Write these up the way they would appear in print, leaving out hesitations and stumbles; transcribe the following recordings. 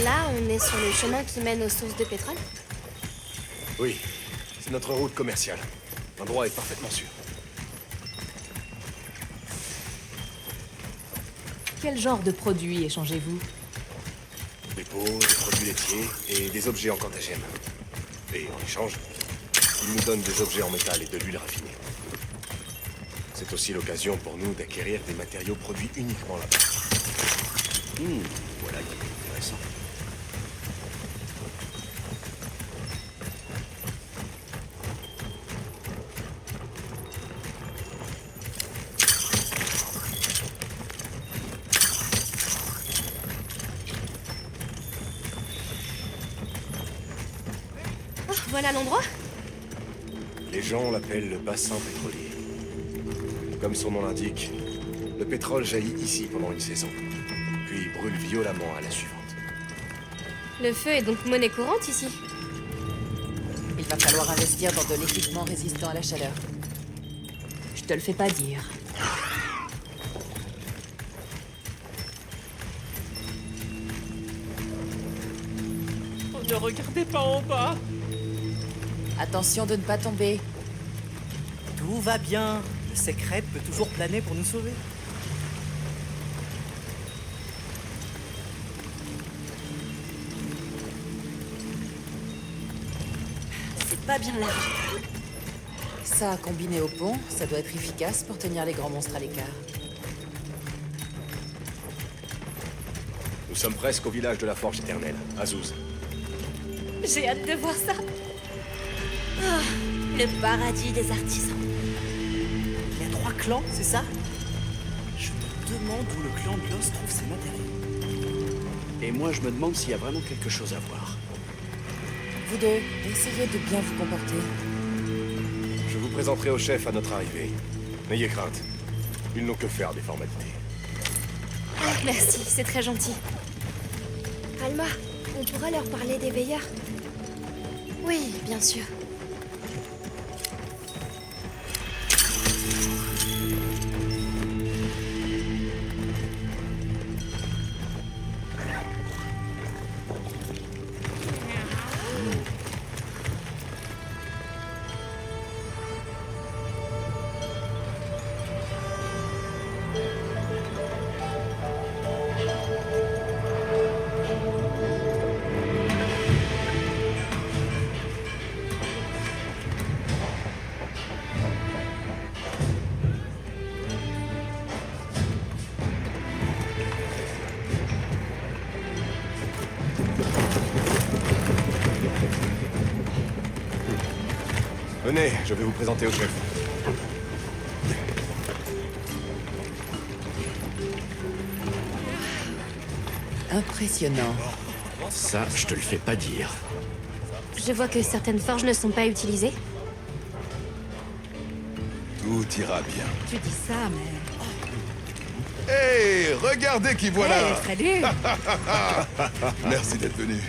Là, on est sur le chemin qui mène aux sources de pétrole? Oui, c'est notre route commerciale. L'endroit est parfaitement sûr. Quel genre de produits échangez-vous? Des pots, des produits laitiers et des objets en cantagène. Et en échange, ils nous donnent des objets en métal et de l'huile raffinée. C'est aussi l'occasion pour nous d'acquérir des matériaux produits uniquement là-bas. Voilà qui est intéressant. Oh, voilà l'endroit? Les gens l'appellent le bassin pétrolier. Comme son nom l'indique, le pétrole jaillit ici pendant une saison, puis brûle violemment à la suivante. Le feu est donc monnaie courante ici? Il va falloir investir dans de l'équipement résistant à la chaleur. Je te le fais pas dire. Oh, ne regardez pas en bas. Attention de ne pas tomber. Tout va bien. Le secret peut toujours planer pour nous sauver. C'est pas bien large. Ça, combiné au pont, ça doit être efficace pour tenir les grands monstres à l'écart. Nous sommes presque au village de la Forge éternelle, Azuz. J'ai hâte de voir ça. Ah, le paradis des artisans. Il y a 3 clans, c'est ça? Je me demande où le clan de l'os trouve ses matériaux. Et moi, je me demande s'il y a vraiment quelque chose à voir. Vous deux, essayez de bien vous comporter. Je vous présenterai au chef à notre arrivée. N'ayez crainte. Ils n'ont que faire des formalités. Ah, merci, c'est très gentil. Alma, on pourra leur parler des veilleurs? Oui, bien sûr. Venez, je vais vous présenter au chef. Impressionnant. Ça, je te le fais pas dire. Je vois que certaines forges ne sont pas utilisées. Tout ira bien. Tu dis ça, mais... Hey, regardez qui voilà. Salut. Merci d'être venu.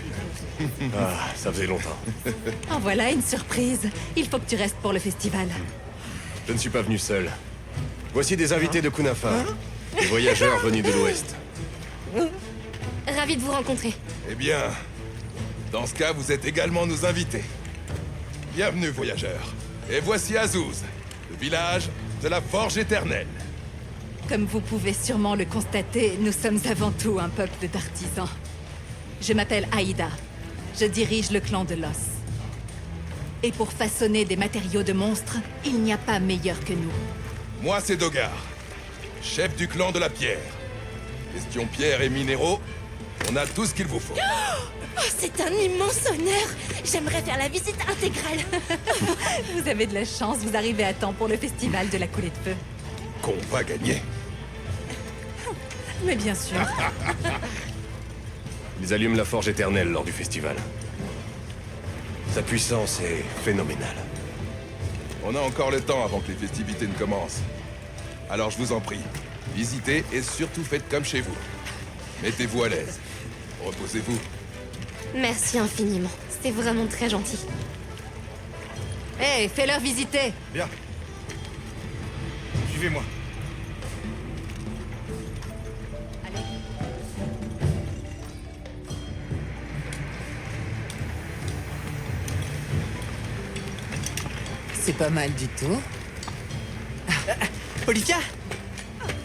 Ah, ça faisait longtemps. En voilà une surprise. Il faut que tu restes pour le festival. Je ne suis pas venu seul. Voici des invités de Kunafa, des voyageurs venus de l'Ouest. Ravi de vous rencontrer. Eh bien, dans ce cas, vous êtes également nos invités. Bienvenue, voyageurs. Et voici Azuz, le village de la Forge éternelle. Comme vous pouvez sûrement le constater, nous sommes avant tout un peuple d'artisans. Je m'appelle Aïda. Je dirige le clan de l'os. Et pour façonner des matériaux de monstres, il n'y a pas meilleur que nous. Moi, c'est Dogar, chef du clan de la pierre. Question pierre et minéraux, on a tout ce qu'il vous faut. Oh, c'est un immense honneur. J'aimerais faire la visite intégrale. Vous avez de la chance, vous arrivez à temps pour le festival de la coulée de feu. Qu'on va gagner. Mais bien sûr. Ils allument la Forge éternelle lors du festival. Sa puissance est phénoménale. On a encore le temps avant que les festivités ne commencent. Alors je vous en prie, visitez et surtout faites comme chez vous. Mettez-vous à l'aise. Reposez-vous. Merci infiniment. C'était vraiment très gentil. Hé, fais-leur visiter. Bien. Suivez-moi. C'est pas mal du tout. Olivia,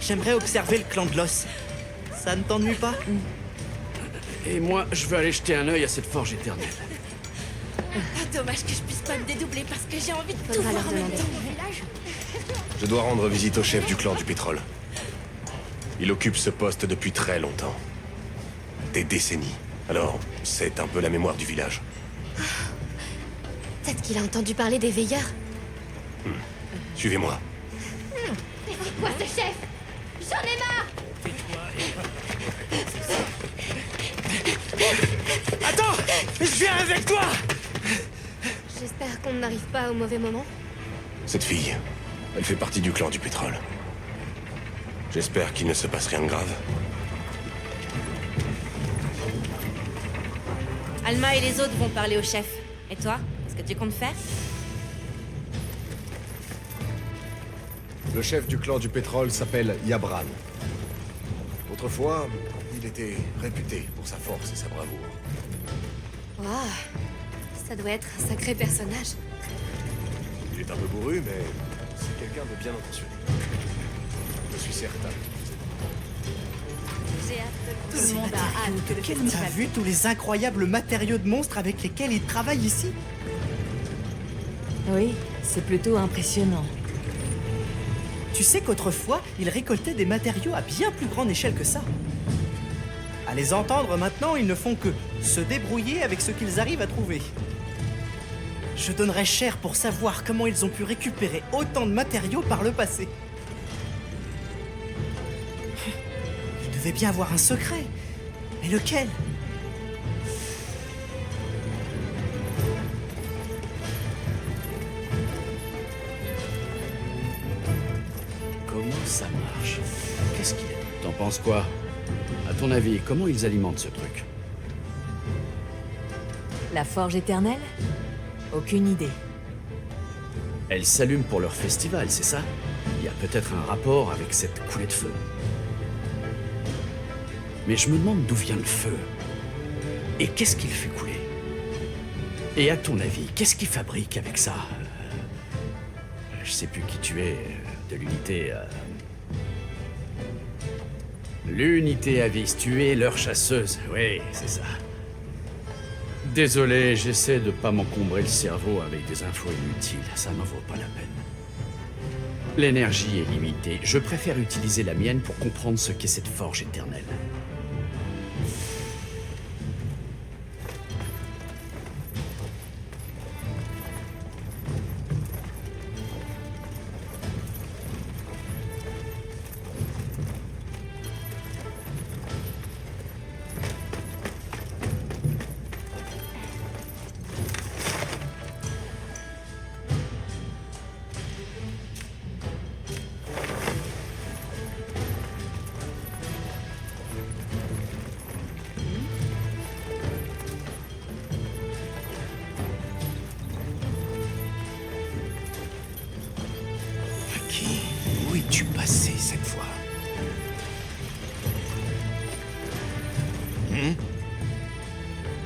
j'aimerais observer le clan de l'os. Ça ne t'ennuie pas? Et moi, je veux aller jeter un œil à cette forge éternelle. Dommage que je puisse pas me dédoubler parce que j'ai envie de tout Faudra voir leur en même demander. temps. Je dois rendre visite au chef du clan du pétrole. Il occupe ce poste depuis très longtemps. Des décennies. Alors, c'est un peu la mémoire du village. Peut-être qu'il a entendu parler des veilleurs. Suivez-moi. Quoi ce chef? J'en ai marre! Attends! Je viens avec toi! J'espère qu'on n'arrive pas au mauvais moment. Cette fille, elle fait partie du clan du pétrole. J'espère qu'il ne se passe rien de grave. Alma et les autres vont parler au chef. Et toi, qu'est-ce que tu comptes faire? Le chef du clan du pétrole s'appelle Yabran. Autrefois, il était réputé pour sa force et sa bravoure. Waouh, ça doit être un sacré personnage. Il est un peu bourru, mais c'est quelqu'un de bien intentionné. Je suis certain. J'ai hâte de le Tout le monde a hâte que le T'as festival... vu tous les incroyables matériaux de monstres avec lesquels ils travaillent ici? Oui, c'est plutôt impressionnant. Tu sais qu'autrefois, ils récoltaient des matériaux à bien plus grande échelle que ça. À les entendre maintenant, ils ne font que se débrouiller avec ce qu'ils arrivent à trouver. Je donnerais cher pour savoir comment ils ont pu récupérer autant de matériaux par le passé. Ils devaient bien avoir un secret. Mais lequel? Comment ça marche? Qu'est-ce qu'il y a? T'en penses quoi? À ton avis, comment ils alimentent ce truc? La forge éternelle? Aucune idée. Elles s'allument pour leur festival, c'est ça? Il y a peut-être un rapport avec cette coulée de feu. Mais je me demande d'où vient le feu. Et qu'est-ce qu'il fait couler? Et à ton avis, qu'est-ce qu'ils fabriquent avec ça? Je sais plus qui tu es, de l'unité... L'unité Avis, tu es leur chasseuse. Oui, c'est ça. Désolé, j'essaie de pas m'encombrer le cerveau avec des infos inutiles. Ça m'en vaut pas la peine. L'énergie est limitée. Je préfère utiliser la mienne pour comprendre ce qu'est cette forge éternelle. Où es-tu passé cette fois?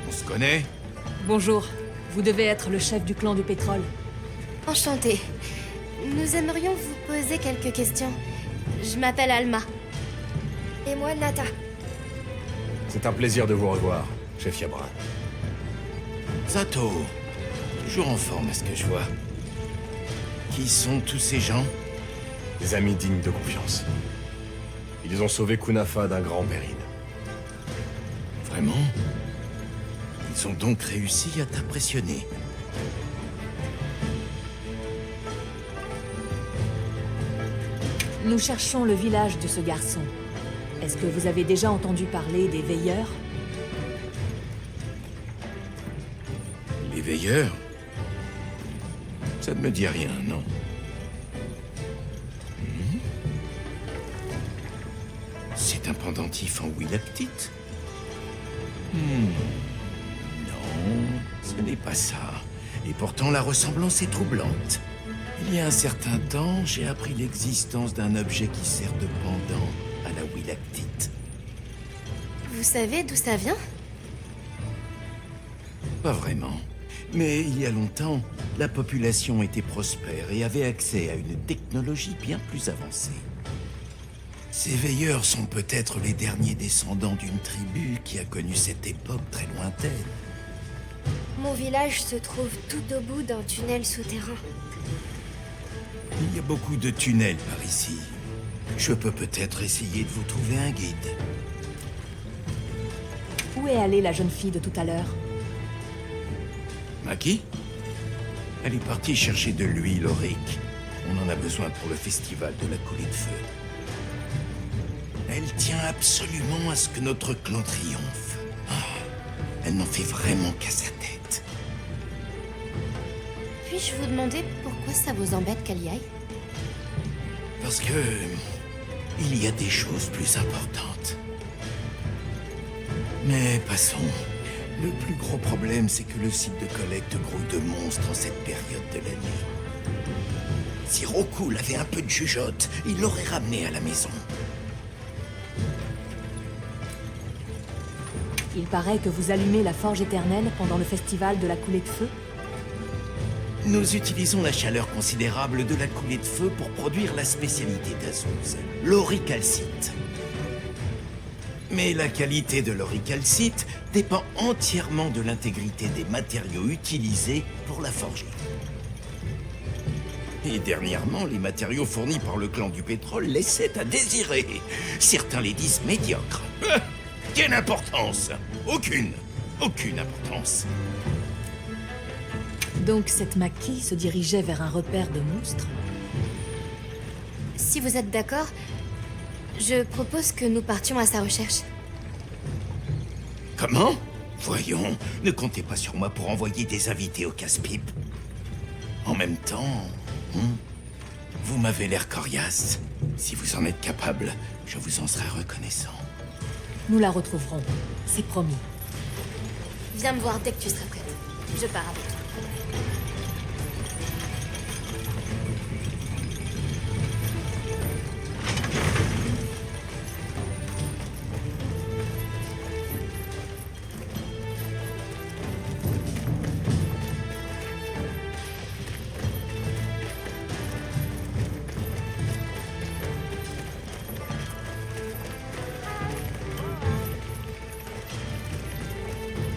On se connaît? Bonjour, vous devez être le chef du clan du pétrole. Enchantée. Nous aimerions vous poser quelques questions. Je m'appelle Alma. Et moi, Nata. C'est un plaisir de vous revoir, chef Yabran. Zato, toujours en forme à ce que je vois. Qui sont tous ces gens? Des amis dignes de confiance. Ils ont sauvé Kunafa d'un grand péril. Vraiment? Ils ont donc réussi à t'impressionner. Nous cherchons le village de ce garçon. Est-ce que vous avez déjà entendu parler des veilleurs? Les veilleurs? Ça ne me dit rien, non? C'est un pendentif en willactite? Non, ce n'est pas ça. Et pourtant, la ressemblance est troublante. Il y a un certain temps, j'ai appris l'existence d'un objet qui sert de pendant à la willactite. Vous savez d'où ça vient? Pas vraiment. Mais il y a longtemps, la population était prospère et avait accès à une technologie bien plus avancée. Ces veilleurs sont peut-être les derniers descendants d'une tribu qui a connu cette époque très lointaine. Mon village se trouve tout au bout d'un tunnel souterrain. Il y a beaucoup de tunnels par ici. Je peux peut-être essayer de vous trouver un guide. Où est allée la jeune fille de tout à l'heure? Maki? Elle est partie chercher de l'huile aurique. On en a besoin pour le festival de la coulée de feu. Elle tient absolument à ce que notre clan triomphe. Elle n'en fait vraiment qu'à sa tête. Puis-je vous demander pourquoi ça vous embête qu'elle y aille? Parce que... il y a des choses plus importantes. Mais passons. Le plus gros problème, c'est que le site de collecte grouille de monstres en cette période de l'année. Si Rokul avait un peu de jugeote, il l'aurait ramené à la maison. Il paraît que vous allumez la forge éternelle pendant le festival de la coulée de feu. Nous utilisons la chaleur considérable de la coulée de feu pour produire la spécialité d'Azuz, l'auricalcite. Mais la qualité de l'auricalcite dépend entièrement de l'intégrité des matériaux utilisés pour la forger. Et dernièrement, les matériaux fournis par le clan du pétrole laissaient à désirer. Certains les disent médiocres. Quelle importance? Aucune. Aucune importance. Donc cette Maki se dirigeait vers un repère de monstres? Si vous êtes d'accord, je propose que nous partions à sa recherche. Comment? Voyons, ne comptez pas sur moi pour envoyer des invités au casse-pipe. En même temps, vous m'avez l'air coriace. Si vous en êtes capable, je vous en serai reconnaissant. Nous la retrouverons, c'est promis. Viens me voir dès que tu seras prête. Je pars avec toi.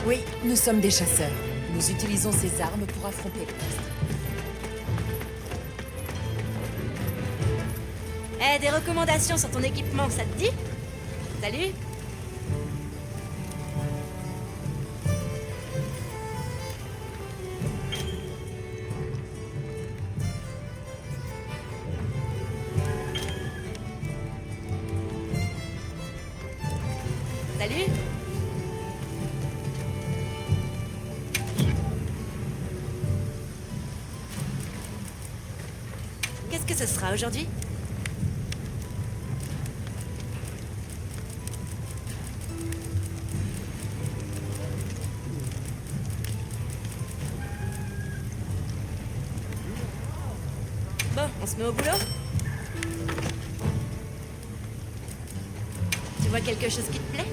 Oui, nous sommes des chasseurs. Nous utilisons ces armes pour affronter les monstres. Des recommandations sur ton équipement, ça te dit? Salut. Salut. Qu'est-ce que ce sera aujourd'hui? Bon, on se met au boulot? Tu vois quelque chose qui te plaît?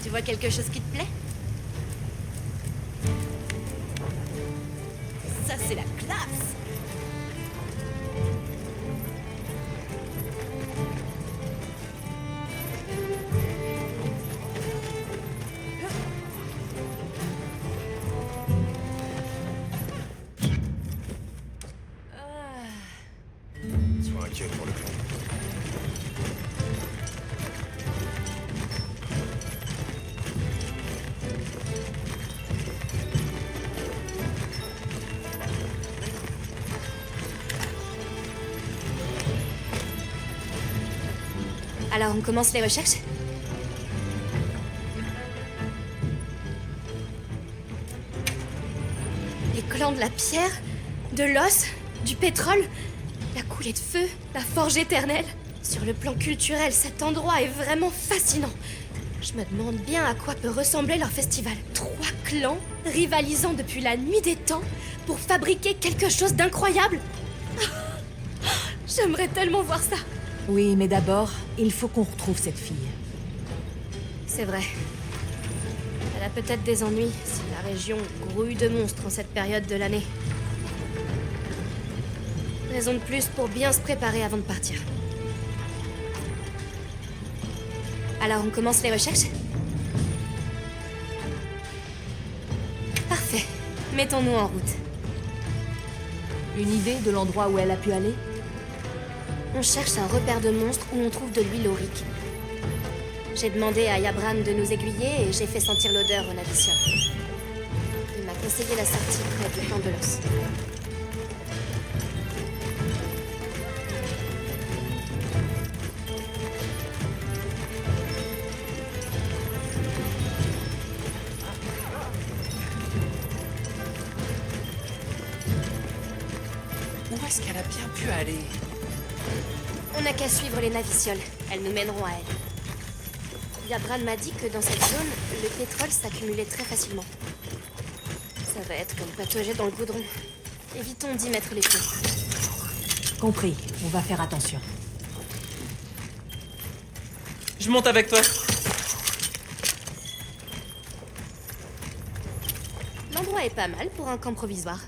Tu vois quelque chose qui te plaît? Ça, c'est la classe! Sois inquiet pour le clan. Alors on commence les recherches? Les clans de la pierre, de l'os, du pétrole, la coulée de feu, la forge éternelle. Sur le plan culturel, cet endroit est vraiment fascinant. Je me demande bien à quoi peut ressembler leur festival. 3 clans rivalisant depuis la nuit des temps pour fabriquer quelque chose d'incroyable. J'aimerais tellement voir ça. Oui, mais d'abord, il faut qu'on retrouve cette fille. C'est vrai. Elle a peut-être des ennuis si la région grouille de monstres en cette période de l'année. Raison de plus pour bien se préparer avant de partir. Alors on commence les recherches? Parfait. Mettons-nous en route. Une idée de l'endroit où elle a pu aller? On cherche un repère de monstres où on trouve de l'huile aurique. J'ai demandé à Yabran de nous aiguiller et j'ai fait sentir l'odeur au Naviciol. Il m'a conseillé la sortie près du camp de l'os. Où est-ce qu'elle a bien pu aller? On n'a qu'à suivre les Navicioles. Elles nous mèneront à elle. Yabran m'a dit que dans cette zone, le pétrole s'accumulait très facilement. Ça va être comme patauger dans le goudron. Évitons d'y mettre les pieds. Compris, on va faire attention. Je monte avec toi. L'endroit est pas mal pour un camp provisoire.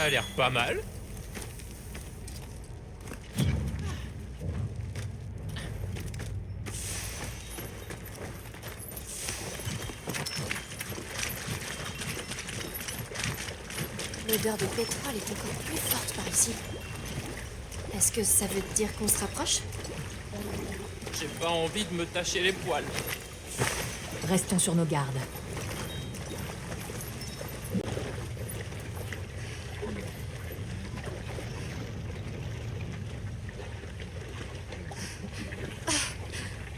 a l'air pas mal. L'odeur de pétrole est encore plus forte par ici. Est-ce que ça veut dire qu'on se rapproche? J'ai pas envie de me tacher les poils. Restons sur nos gardes.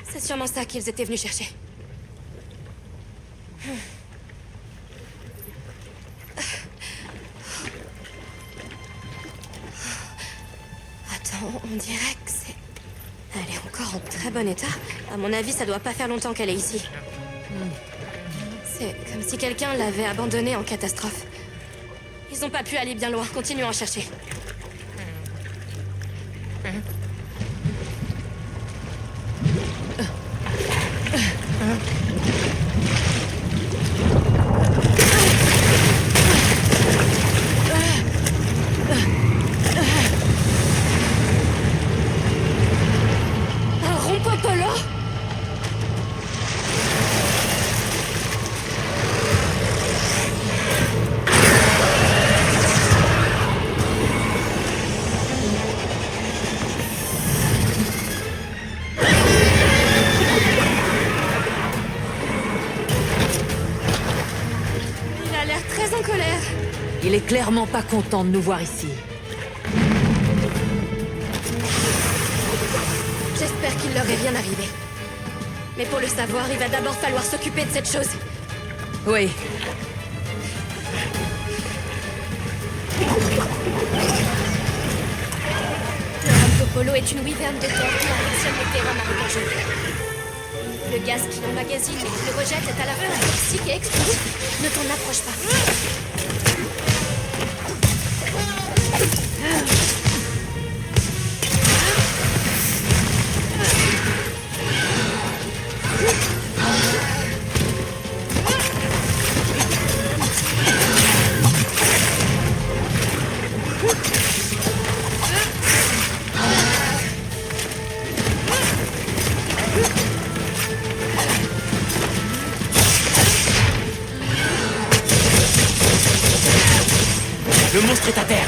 C'est sûrement ça qu'ils étaient venus chercher. Attends, on dirait que c'est... Elle est encore en très bon état. À mon avis, ça doit pas faire longtemps qu'elle est ici. C'est comme si quelqu'un l'avait abandonnée en catastrophe. Ils ont pas pu aller bien loin. Continuons à chercher. Un rompopolo? Il a l'air très en colère. Il est clairement pas content de nous voir ici. J'espère qu'il leur est rien arrivé. Mais pour le savoir, il va d'abord falloir s'occuper de cette chose. Oui. Le Rampopolo est une wyvern de terre qui affectionne les terrains marécageux. Le gaz qu'il emmagasine et qu'il rejette est à la fois toxique et explosif. Ne t'en approche pas. Le monstre est à terre.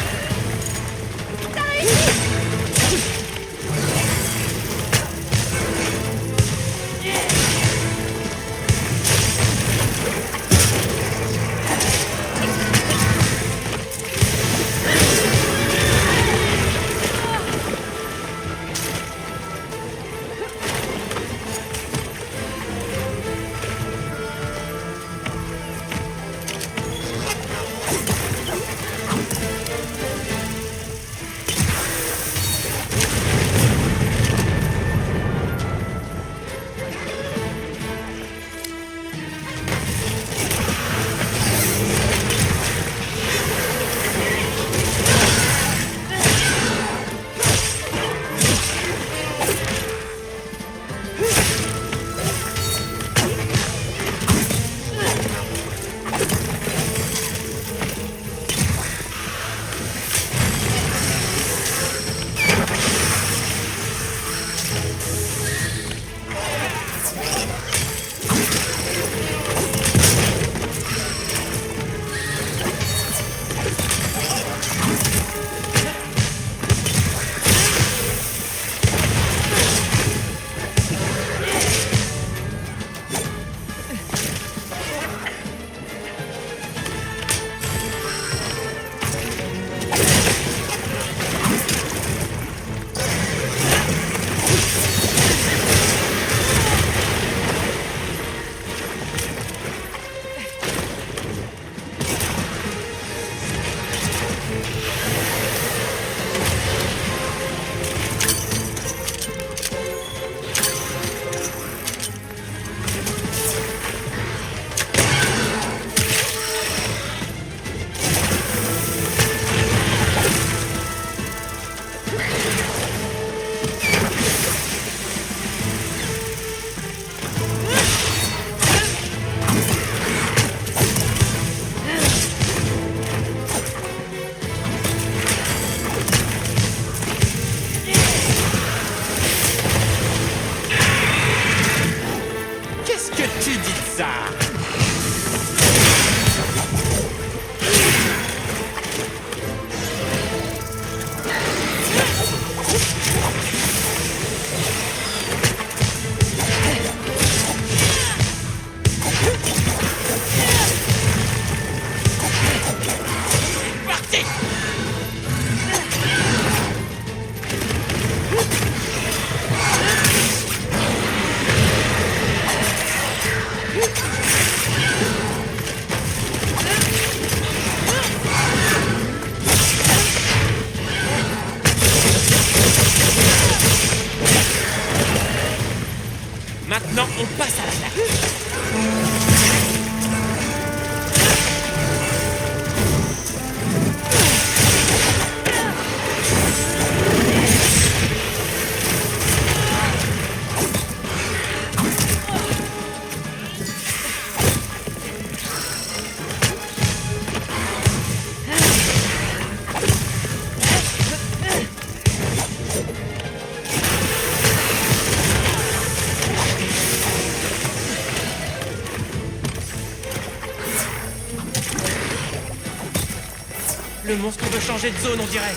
Le monstre veut changer de zone, on dirait.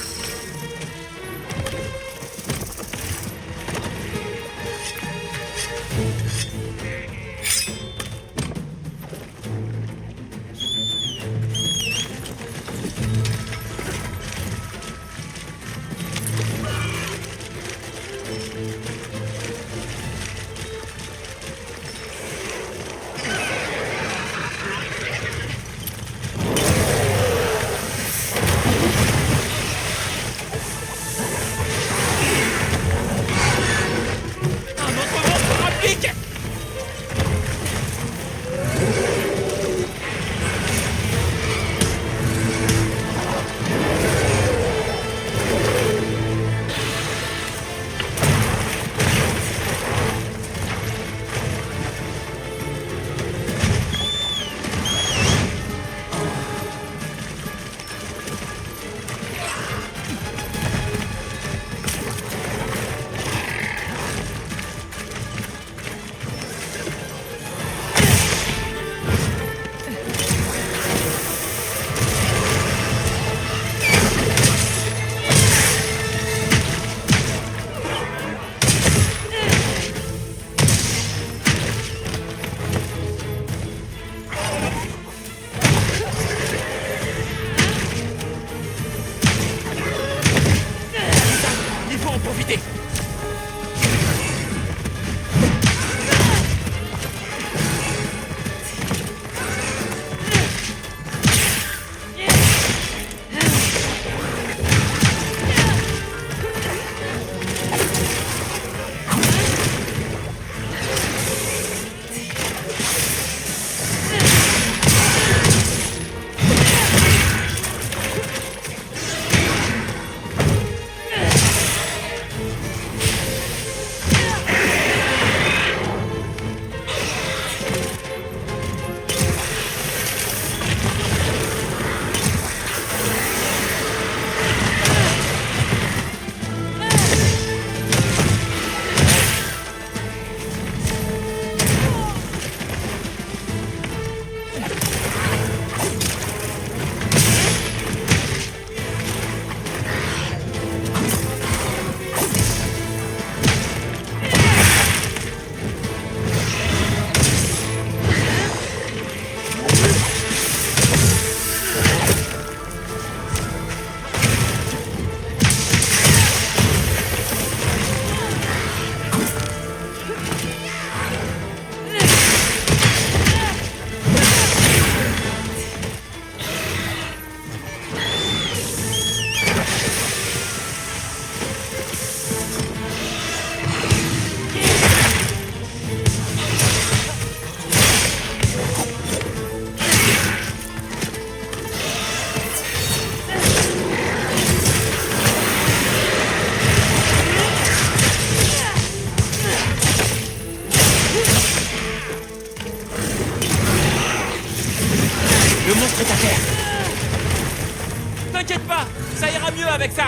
T'inquiète pas, ça ira mieux avec ça.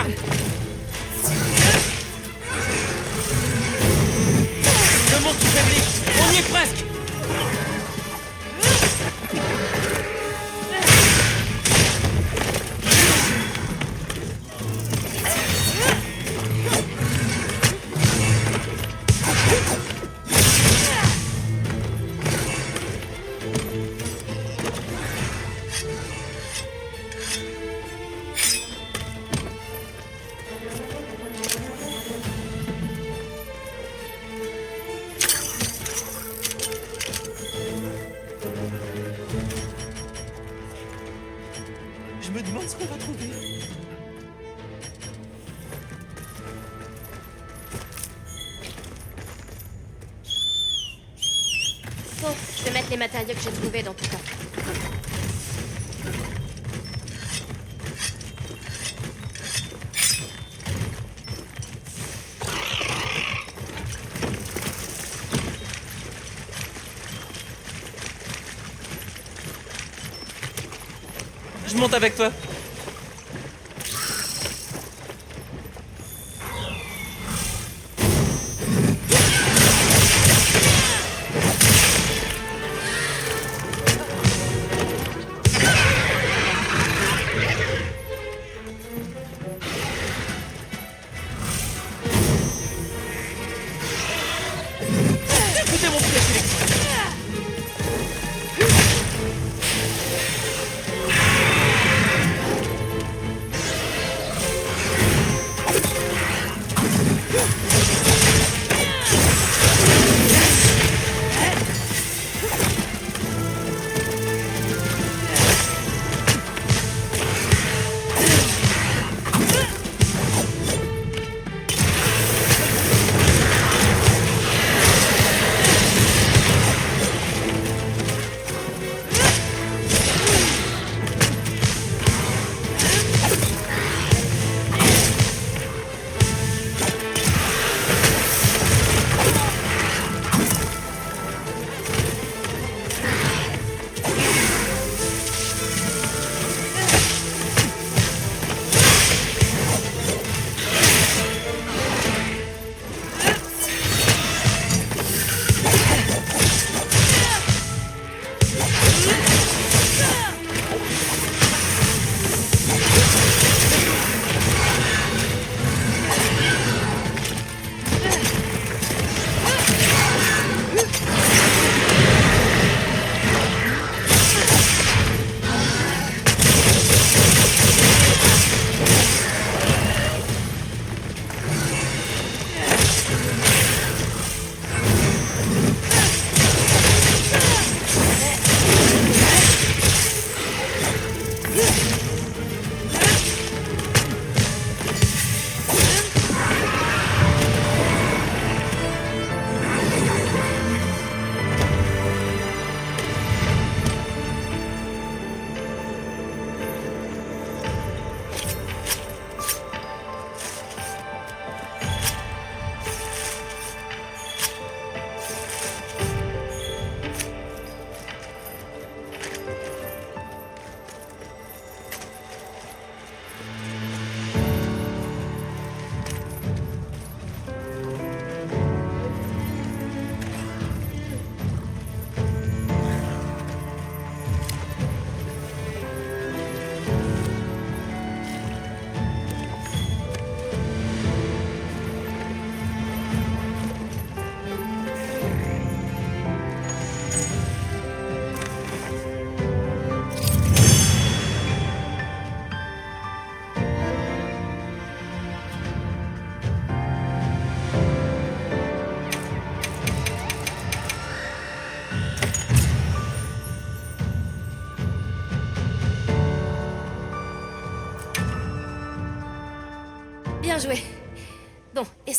Le monstre faiblit, on y est presque. Je me demande ce qu'on va trouver. Bon, je vais mettre les matériaux que j'ai trouvés dans tout ça. Je monte avec toi.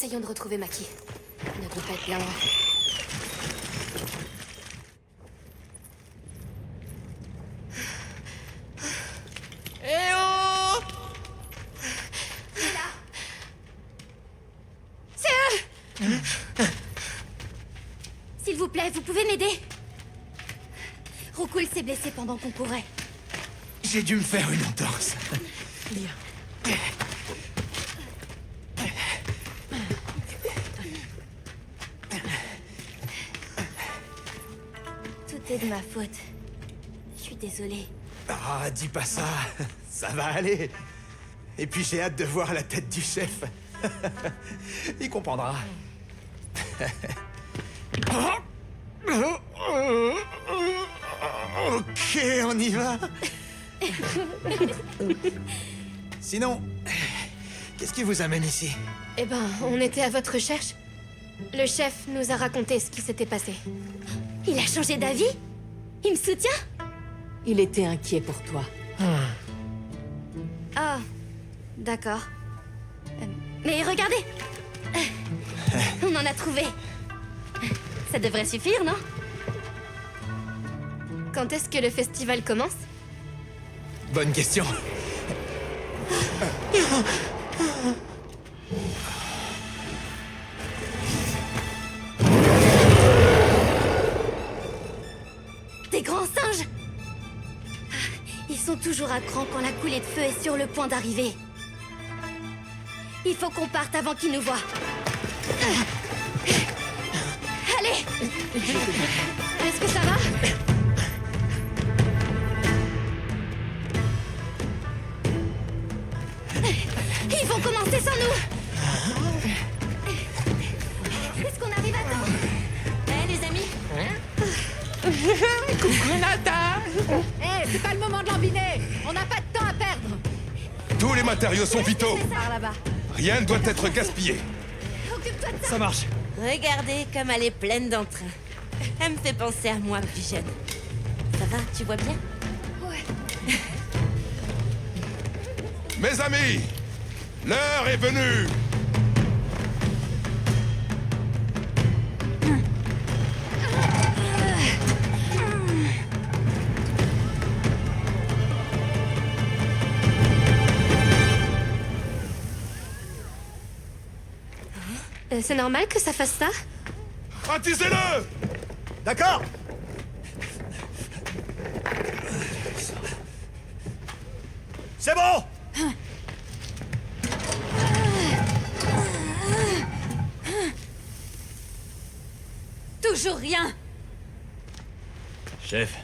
Essayons de retrouver Maki. Il ne doit pas être bien loin. Eh oh! C'est eux! S'il vous plaît, vous pouvez m'aider? Rokul s'est blessé pendant qu'on courait. J'ai dû me faire une entorse. Tout est de ma faute. Je suis désolée. Ah, dis pas ça. Ça va aller. Et puis j'ai hâte de voir la tête du chef. Il comprendra. Ok, on y va. Sinon, qu'est-ce qui vous amène ici? Eh ben, on était à votre recherche. Le chef nous a raconté ce qui s'était passé. Il a changé d'avis? Il me soutient? Il était inquiet pour toi. Ah, d'accord. Mais regardez! On en a trouvé. Ça devrait suffire, non? Quand est-ce que le festival commence? Bonne question. Des grands singes! Ils sont toujours à cran quand la coulée de feu est sur le point d'arriver. Il faut qu'on parte avant qu'ils nous voient. Allez! Est-ce que ça va? Ils vont commencer sans nous! Est-ce qu'on arrive à temps? Les amis? C'est pas le moment de lambiner. On n'a pas de temps à perdre. Tous les matériaux sont vitaux. Par là-bas. Rien ne doit être gaspillé. Occupe-toi de ça! Ça marche. Regardez comme elle est pleine d'entrain. Elle me fait penser à moi plus jeune. Ça va, tu vois bien? Ouais. Mes amis, l'heure est venue. C'est normal que ça fasse ça? Attisez-le! D'accord. C'est bon. Toujours rien. Chef,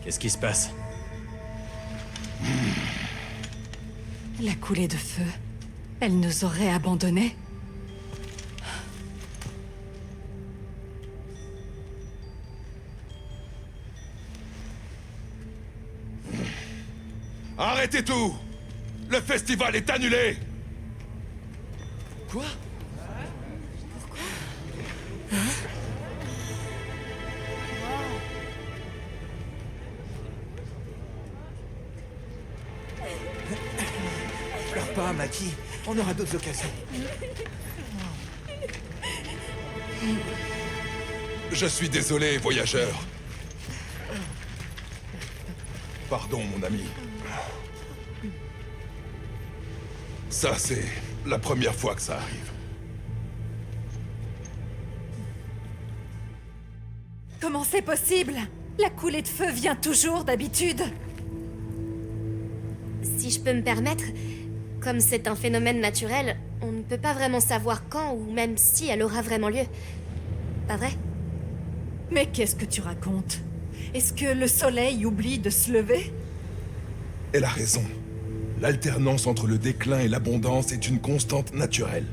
qu'est-ce qui se passe? La coulée de feu. Elle nous aurait abandonnés. Arrêtez tout! Le festival est annulé! Quoi? Pleure pas, Maki. On aura d'autres occasions. Je suis désolé, voyageur. Pardon, mon ami. Ça, c'est la première fois que ça arrive. Comment c'est possible? La coulée de feu vient toujours d'habitude. Si je peux me permettre, comme c'est un phénomène naturel, on ne peut pas vraiment savoir quand ou même si elle aura vraiment lieu. Pas vrai? Mais qu'est-ce que tu racontes? Est-ce que le soleil oublie de se lever? Elle a raison. L'alternance entre le déclin et l'abondance est une constante naturelle.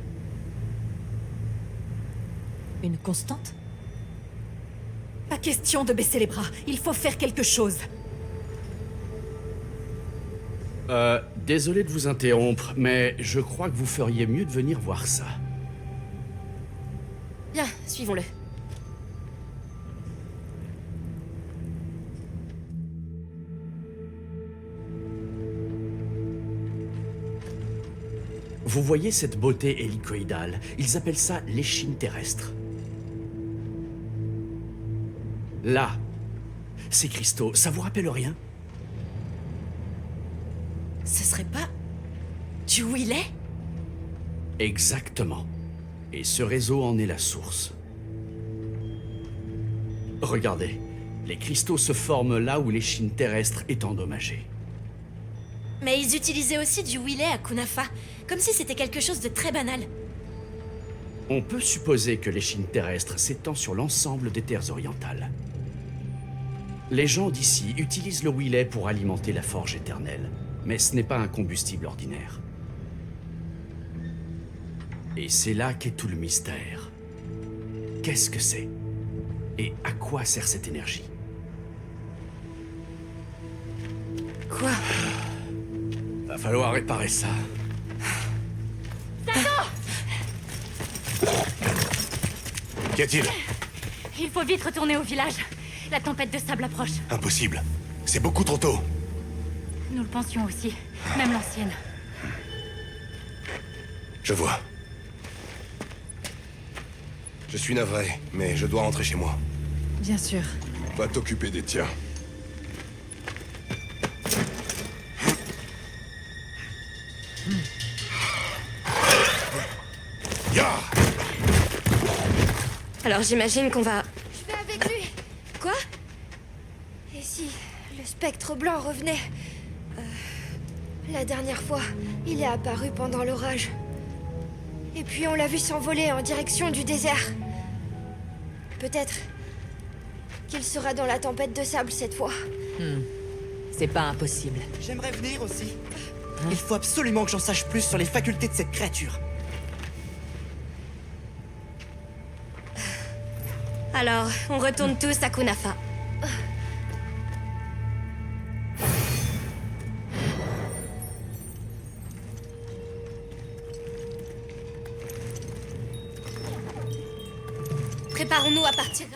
Une constante? Pas question de baisser les bras. Il faut faire quelque chose. Désolé de vous interrompre, mais je crois que vous feriez mieux de venir voir ça. Bien, suivons-le. Vous voyez cette beauté hélicoïdale? Ils appellent ça l'échine terrestre. Là, ces cristaux, ça vous rappelle rien? Ce serait pas du Willet? Exactement. Et ce réseau en est la source. Regardez, les cristaux se forment là où l'échine terrestre est endommagée. Mais ils utilisaient aussi du Willet à Kunafa, comme si c'était quelque chose de très banal. On peut supposer que l'échine terrestre s'étend sur l'ensemble des terres orientales. Les gens d'ici utilisent le Willet pour alimenter la forge éternelle, mais ce n'est pas un combustible ordinaire. Et c'est là qu'est tout le mystère. Qu'est-ce que c'est? Et à quoi sert cette énergie? Quoi? Va falloir réparer ça. Qu'y a-t-il? Il faut vite retourner au village. La tempête de sable approche. Impossible. C'est beaucoup trop tôt. Nous le pensions aussi. Même l'ancienne. Je vois. Je suis navré, mais je dois rentrer chez moi. Bien sûr. Va t'occuper des tiens. Ya! Alors j'imagine qu'on va... Je vais avec lui. Quoi? Et si le spectre blanc revenait? La dernière fois, il est apparu pendant l'orage. Et puis on l'a vu s'envoler en direction du désert. Peut-être qu'il sera dans la tempête de sable cette fois. C'est pas impossible. J'aimerais venir aussi. Il faut absolument que j'en sache plus sur les facultés de cette créature. Alors, on retourne tous à Kunafa. Préparons-nous à partir.